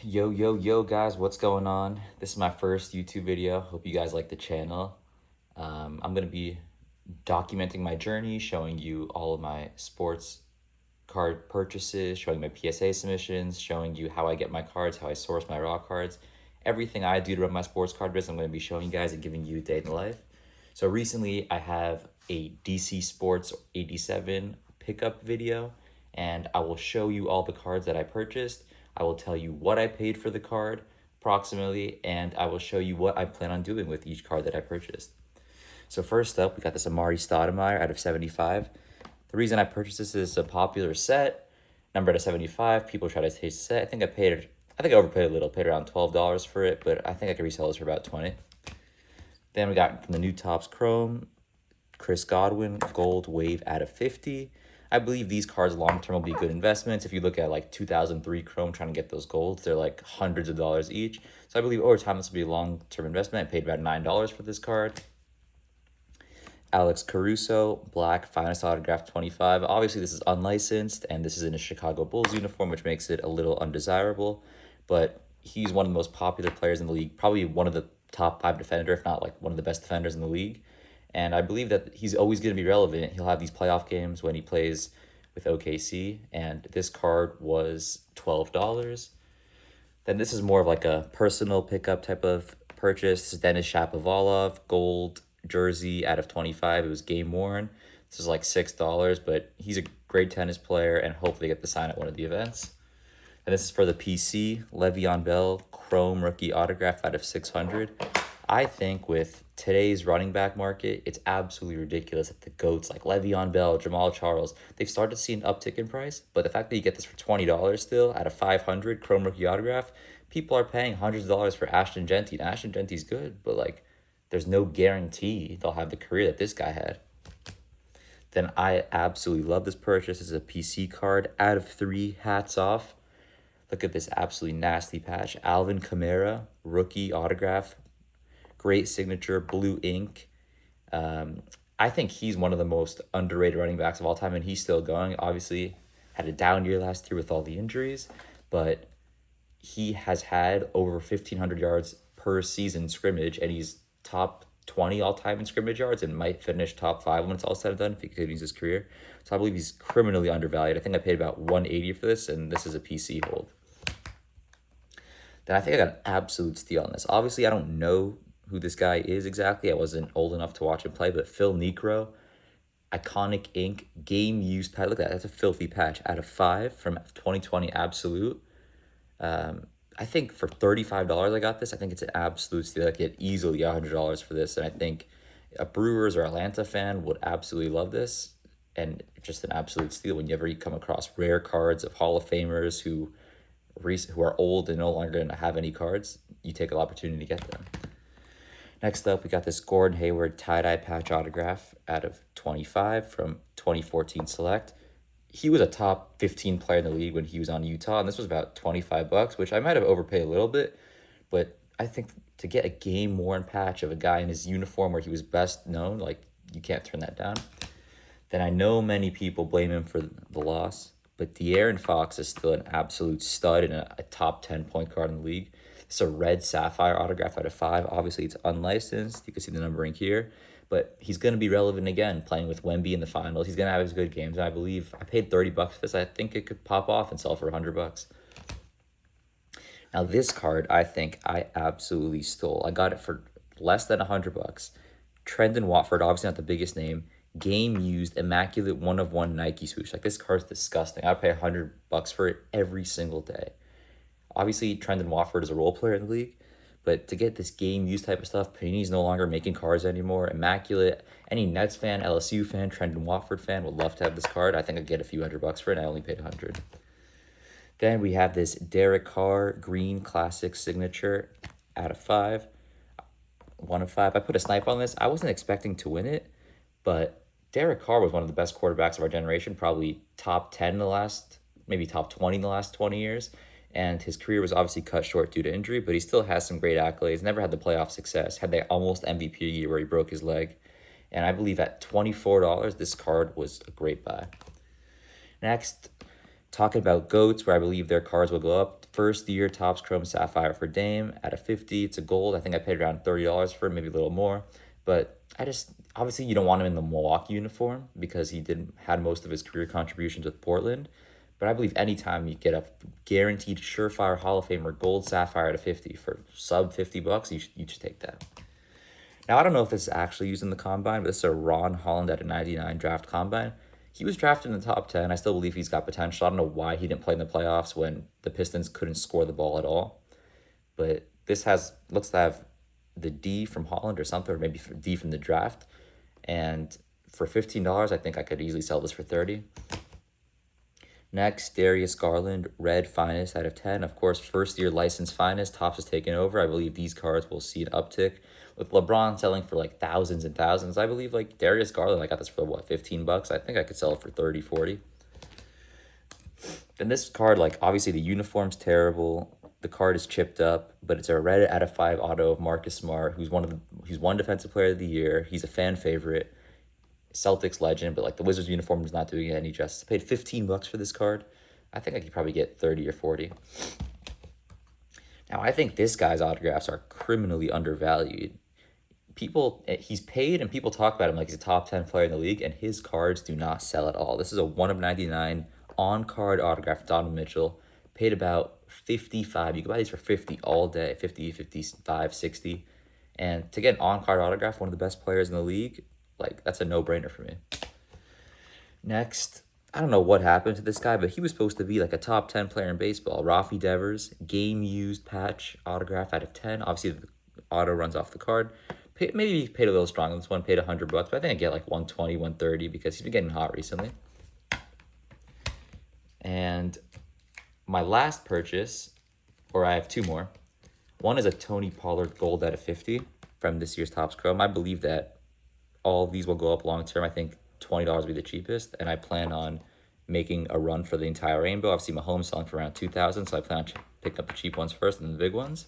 Yo, guys, what's going on? This is my first YouTube video. Hope you guys like the channel. I'm going to be documenting my journey, showing you all of my sports card purchases, showing my PSA submissions, showing you how I get my cards, how I source my raw cards. Everything I do to run my sports card business, I'm going to be showing you guys and giving you a day in the life. So recently, I have a DC Sports 87 pickup video, and I will show you all the cards that I purchased. I will tell you what I paid for the card approximately, and I will show you what I plan on doing with each card that I purchased. So first up, we got this Amari Stoudemire out of 75. The reason I purchased this is a popular set, numbered to 75. People try to taste the set. I think I overpaid a little, paid around $12 for it, but I think I could resell this for about 20. Then we got from the New Topps Chrome, Chris Godwin, Gold Wave out of 50. I believe these cards long-term will be good investments. If you look at like 2003 Chrome trying to get those golds, they're like hundreds of dollars each. So I believe over time this will be a long-term investment. I paid about $9 for this card. Alex Caruso, black, finest autograph 25. Obviously this is unlicensed and this is in a Chicago Bulls uniform, which makes it a little undesirable, but he's one of the most popular players in the league, probably one of the top 5 defender, if not like one of the best defenders in the league. And I believe that he's always going to be relevant. He'll have these playoff games when he plays with OKC, and this card was $12. Then this is more of like a personal pickup type of purchase. This is Denis Shapovalov, gold jersey out of 25. It was game worn. This is like $6, but he's a great tennis player, and hopefully get the sign at one of the events. And this is for the PC, Le'Veon Bell, Chrome rookie autograph out of 600. I think with today's running back market, it's absolutely ridiculous that the GOATs like Le'Veon Bell, Jamal Charles, they've started to see an uptick in price, but the fact that you get this for $20 still out of 500 Chrome rookie autograph, people are paying hundreds of dollars for Ashton Genty. And Ashton Genty's good, but like there's no guarantee they'll have the career that this guy had. Then I absolutely love this purchase. This is a PC card out of 3, hats off. Look at this absolutely nasty patch. Alvin Kamara, rookie autograph. Great signature, blue ink. I think he's one of the most underrated running backs of all time, and he's still going. Obviously, had a down year last year with all the injuries, but he has had over 1,500 yards per season scrimmage, and he's top 20 all-time in scrimmage yards and might finish top 5 when it's all said and done if he continues his career. So I believe he's criminally undervalued. I think I paid about $180 for this, and this is a PC hold. Then I think I got an absolute steal on this. Obviously, I don't know who this guy is exactly. I wasn't old enough to watch him play, but Phil Niekro, Iconic Ink, game used patch. Look at that. That's a filthy patch out of 5 from 2020 Absolute. I think for $35 I got this. I think it's an absolute steal. I could get easily $100 for this, and I think a Brewers or Atlanta fan would absolutely love this, and just an absolute steal whenever you come across rare cards of Hall of Famers who are old and no longer going to have any cards. You take an opportunity to get them. Next up, we got this Gordon Hayward tie-dye patch autograph out of 25 from 2014 Select. He was a top 15 player in the league when he was on Utah, and this was about $25, which I might have overpaid a little bit, but I think to get a game-worn patch of a guy in his uniform where he was best known, like, you can't turn that down. Then I know many people blame him for the loss, but De'Aaron Fox is still an absolute stud and a top 10 point guard in the league. It's a red sapphire autograph out of 5. Obviously, it's unlicensed. You can see the numbering here. But he's going to be relevant again, playing with Wemby in the finals. He's going to have his good games. And I believe I paid $30 for this. I think it could pop off and sell for $100. Now, this card, I think I absolutely stole. I got it for less than $100. Trendon Watford, obviously not the biggest name. Game used, immaculate 1-of-1 Nike swoosh. Like, this card's disgusting. I pay $100 for it every single day. Obviously, Trendon Watford is a role player in the league, but to get this game used type of stuff, Panini's no longer making cards anymore. Immaculate. Any Nets fan, LSU fan, Trendon Watford fan would love to have this card. I think I'd get a few $100 for it, and I only paid $100. Then we have this Derek Carr green classic signature out of 5. 1 of 5. I put a snipe on this. I wasn't expecting to win it, but Derek Carr was one of the best quarterbacks of our generation, probably top 10 in the last, maybe top 20 in the last 20 years. And his career was obviously cut short due to injury, but he still has some great accolades. Never had the playoff success. Had the almost MVP year where he broke his leg. And I believe at $24, this card was a great buy. Next, talking about GOATs, where I believe their cards will go up. First year Topps Chrome Sapphire for Dame at a 50. It's a gold. I think I paid around $30 for it, maybe a little more. But obviously you don't want him in the Milwaukee uniform because he had most of his career contributions with Portland. But I believe anytime you get a guaranteed surefire Hall of Famer gold Sapphire at a 50 for sub $50, you should take that. Now, I don't know if this is actually used in the combine, but this is a Ron Holland at a 99 draft combine. He was drafted in the top 10. I still believe he's got potential. I don't know why he didn't play in the playoffs when the Pistons couldn't score the ball at all. But this looks to have the D from Holland or something, or maybe D from the draft. And for $15, I think I could easily sell this for $30. Next, Darius Garland, red finest out of 10. Of course, first year licensed finest. Topps has taken over. I believe these cards will see an uptick. With LeBron selling for like thousands and thousands, I believe like Darius Garland, I got this for what, $15? I think I could sell it for 30, 40. Then this card, like obviously the uniform's terrible. The card is chipped up, but it's a red out of 5 auto of Marcus Smart, who's one defensive player of the year. He's a fan favorite. Celtics legend, but like the Wizards uniform is not doing it any justice. I paid $15 for this card. I think I could probably get 30 or 40. Now, I think this guy's autographs are criminally undervalued. He's paid and people talk about him like he's a top 10 player in the league, and his cards do not sell at all. This is a 1 of 99 on-card autograph, Donovan Mitchell. Paid about $55. You can buy these for $50 all day, 50, 55, 60. And to get an on-card autograph, one of the best players in the league, like, that's a no-brainer for me. Next, I don't know what happened to this guy, but he was supposed to be like a top 10 player in baseball. Rafi Devers, game-used patch autograph out of 10. Obviously, the auto runs off the card. Maybe he paid a little strong on this one, paid $100, but I think I get like 120, 130 because he's been getting hot recently. And my last purchase, or I have two more. One is a Tony Pollard gold out of 50 from this year's Topps Chrome. I believe that all of these will go up long term. I think $20 will be the cheapest, and I plan on making a run for the entire rainbow. I've seen Mahomes selling for around $2,000, so I plan on picking up the cheap ones first and then the big ones.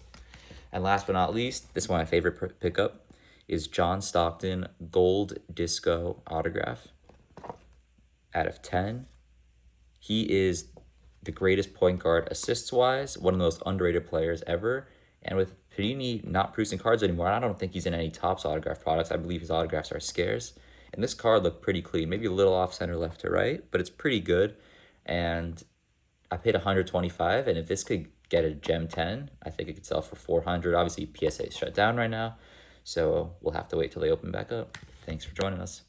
And last but not least, this is one of my favorite pickup, is John Stockton gold disco autograph out of 10. He is the greatest point guard assists-wise, one of the most underrated players ever. And with Panini not producing cards anymore, I don't think he's in any Topps autograph products. I believe his autographs are scarce. And this card looked pretty clean, maybe a little off center left to right, but it's pretty good. And I paid $125, and if this could get a gem 10, I think it could sell for $400. Obviously, PSA is shut down right now, so we'll have to wait till they open back up. Thanks for joining us.